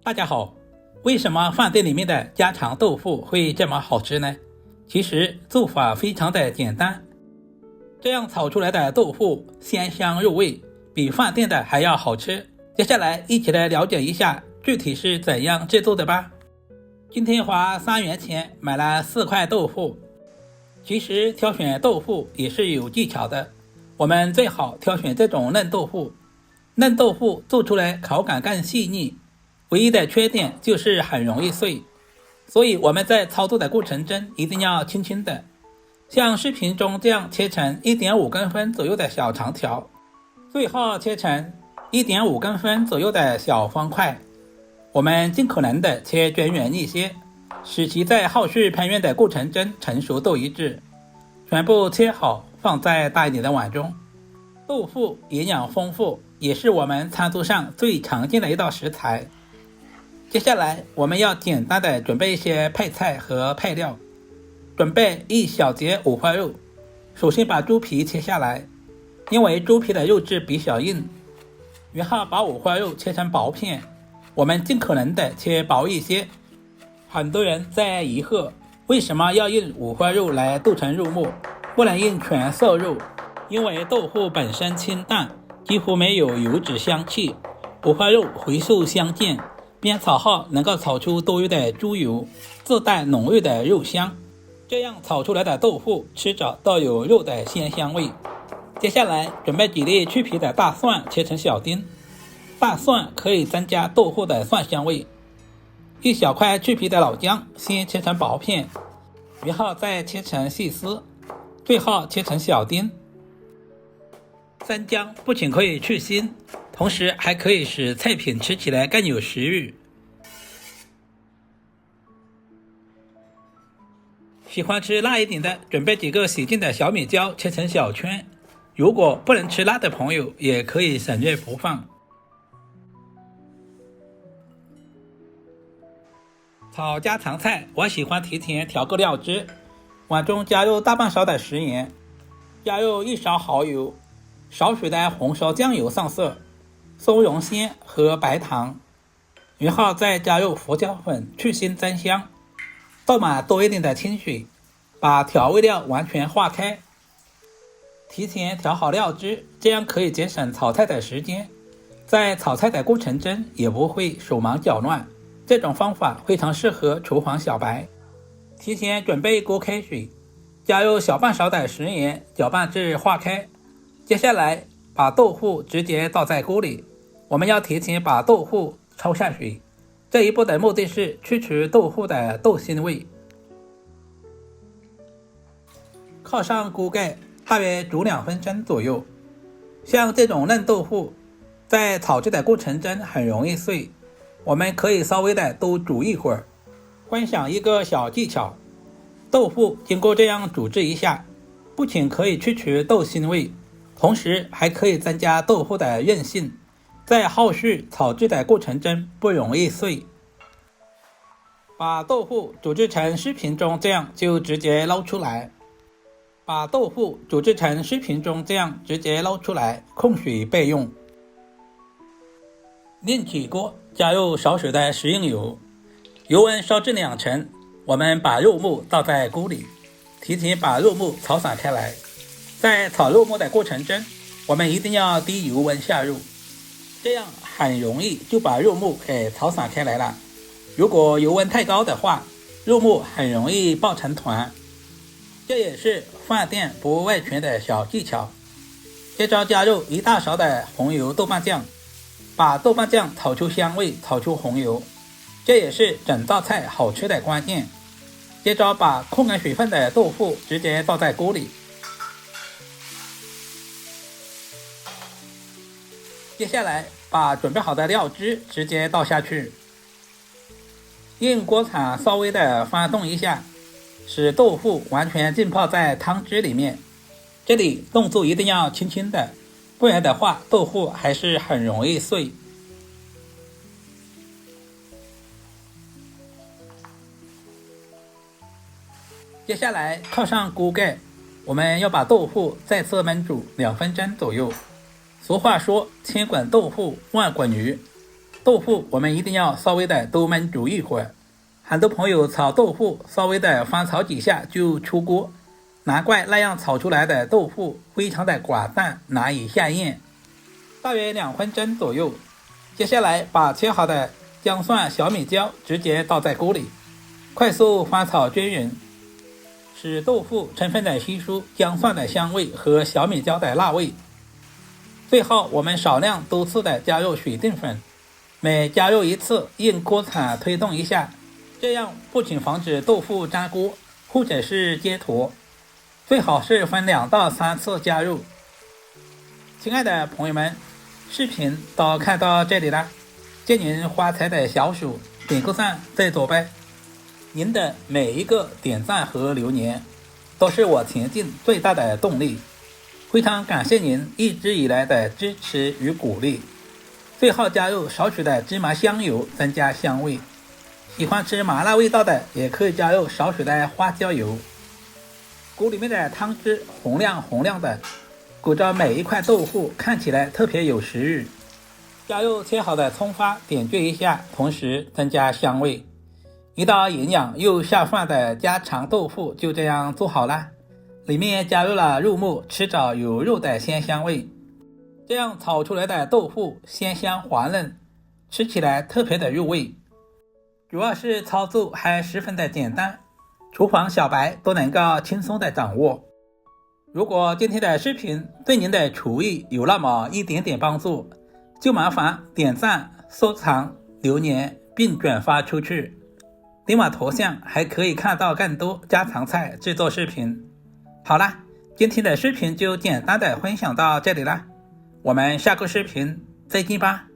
大家好，為什麼飯店裡面的家常豆腐會這麼好吃呢？其實做法非常的簡單，這樣炒出來的豆腐鮮香入味，比飯店的還要好吃。接下來一起來了解一下具體是怎樣制作的吧。今天花3元錢買了4塊豆腐。其實挑選豆腐也是有技巧的，我們最好挑選這種嫩豆腐。嫩豆腐做出來口感更細膩，唯一的缺點就是很容易碎，所以我們在操作的過程中一定要轻轻的，像视頻中這樣切成 1.5 公分左右的小長條，最後切成 1.5 公分左右的小方塊。我們盡可能的切均勻一些，使其在後續烹飪的過程中成熟度一致。全部切好，放在大一點的碗中。豆腐營養豐富，也是我們餐桌上最常見的一道食材。接下來我們要簡單的準備一些配菜和配料。準備1小節五花肉，首先把豬皮切下來，因為豬皮的肉質比較硬。然後把五花肉切成薄片，我們盡可能的切薄一些。很多人在疑惑，為什麼要用五花肉來剁成肉末，不能用全瘦肉？因為豆腐本身清淡，幾乎沒有油脂香氣，五花肉回收相間，煸炒後能夠炒出多余的豬油，自帶濃郁的肉香。這樣炒出來的豆腐吃着都有肉的鮮香味。接下來準備幾粒去皮的大蒜，切成小丁。大蒜可以增加豆腐的蒜香味。1小塊去皮的老薑，先切成薄片，然後再切成細絲，最後切成小丁。生薑不仅可以去腥，同時還可以使菜品吃起來更有食欲。喜歡吃辣一點的，準備幾個洗淨的小米椒，切成小圈。如果不能吃辣的朋友，也可以省略不放。炒家常菜，我喜歡提前調個料汁，碗中加入大半勺的食鹽，加入1勺蚝油，少許的紅燒醬油上色，松茸鮮和白糖，然後再加入胡椒粉去腥增香，倒滿多一點的清水，把調味料完全化開。提前調好料汁，這樣可以節省炒菜的時間，在炒菜的過程中也不會手忙腳亂。這種方法非常適合廚房小白。提前準備一鍋開水，加入小半勺的食鹽，攪拌至化開。接下來把豆腐直接倒在鍋裡，我們要提前把豆腐焯下水，這一步的目的是去除豆腐的豆腥味。靠上鍋蓋，大約煮2分鐘左右。像這種嫩豆腐，在炒制的過程中很容易碎，我們可以稍微的多煮一會兒。分享一個小技巧，豆腐經過這樣煮制一下，不僅可以去除豆腥味，同時還可以增加豆腐的韌性，在後續炒制的過程中不容易碎。把豆腐煮制成視頻中這樣就直接撈出來，控水備用。另起鍋，加入少許的食用油，油溫燒至2成，我們把肉末倒在鍋裡，提前把肉末炒散開來。在炒肉末的過程中，我們一定要低油溫下入，這樣很容易就把肉末給炒散開來了。如果油溫太高的話，肉末很容易爆成團，這也是飯店不外傳的小技巧。接着加入1大勺的紅油豆瓣醬，把豆瓣醬炒出香味，炒出紅油，這也是整道菜好吃的關鍵。接着把控干水分的豆腐直接倒在鍋裡，接下來把準備好的料汁直接倒下去，用鍋鏟稍微的翻動一下，使豆腐完全浸泡在湯汁裡面。這裡動作一定要輕輕的，不然的話豆腐還是很容易碎。接下來靠上鍋蓋，我們要把豆腐再次燜煮2分鐘左右。俗話說，千滾豆腐万滾魚，豆腐我們一定要稍微的多燜煮一會兒。很多朋友炒豆腐稍微的翻炒幾下就出鍋，難怪那樣炒出來的豆腐非常的寡淡，難以下咽。大約2分鐘左右，接下來把切好的姜蒜、小米椒直接倒在鍋裡，快速翻炒均勻，使豆腐充分的吸收姜蒜的香味和小米椒的辣味。最後我們少量多次的加入水淀粉，每加入一次用鍋铲推动一下，這樣不僅防止豆腐粘鍋或者是結坨，最好是分2到3次加入。親愛的朋友們，視頻都看到這裡了，借您發財的小手點個讚再走唄。您的每一個點讚和留言都是我前進最大的動力，非常感謝您一直以來的支持與鼓勵。最後加入少許的芝麻香油增加香味，喜歡吃麻辣味道的也可以加入少許的花椒油。鍋裡面的湯汁紅亮的，裹着每一塊豆腐，看起來特別有食慾。加入切好的蔥花點綴一下，同時增加香味。一道營養又下飯的家常豆腐就這樣做好了，裡面加入了肉末，吃着有肉的鮮香味。這樣炒出來的豆腐鮮香滑嫩，吃起來特別的入味。主要是操作還十分的簡單，廚房小白都能夠輕鬆的掌握。如果今天的視頻對您的廚藝有那麼一點點幫助，就麻煩點讚、收藏、留言並轉發出去。點我頭像還可以看到更多家常菜制作視頻。好了，今天的視頻就簡單的分享到這裡了，我們下個視頻再見吧。